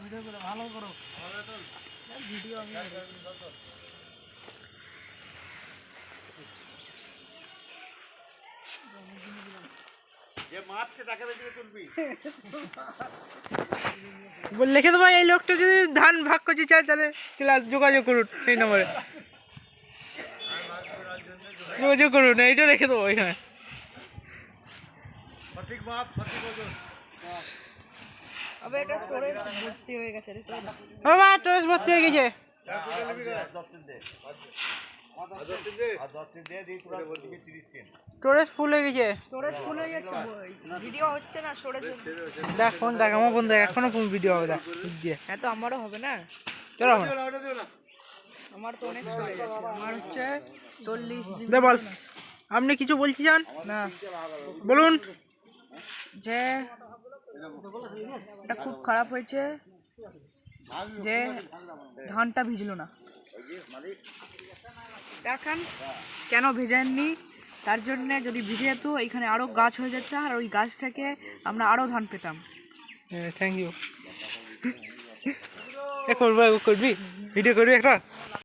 Video করে ভালো করো ভিডিও আমি লিখে দেবো। এই লোকটা যদি ধান ভাগ করতে চায় তাহলে চলে যোগাযোগ করুন এই নম্বরে, যোগাযোগ করুন। এইটা রেখে দেবো এখানে। সঠিক মাপ, সঠিক ওজন। আবে এটা স্টোরেজ ভর্তি হয়ে গেছে রে। বাবা স্টোরেজ ভর্তি হয়ে গেছে। স্টোরেজ ফুল হয়ে গেছে। স্টোরেজ ফুল হয়ে গেছে। ভিডিও হচ্ছে না স্টোরেজ। দেখ ফোন দেখ, আমার ফোন দেখ, এখনো ফোন ভিডিও হবে। দেখ হ্যাঁ, তো আমারও হবে না। চলো আমার তো অনেক চলে যাচ্ছে। আমার হচ্ছে 40 জিবি। দে বল, আপনি কিছু বলতে চান? না বলুন। যে এটা খুব খারাপ হয়েছে যে ধানটা ভিজলো না। দেখেন কেন ভেজেননি, তার জন্য যদি ভিজে যেত এখানে আরও গাছ হয়ে যেত, আর ওই গাছ থেকে আমরা আরও ধান পেতাম। Thank you. করবি ভিডিও করবি একটা।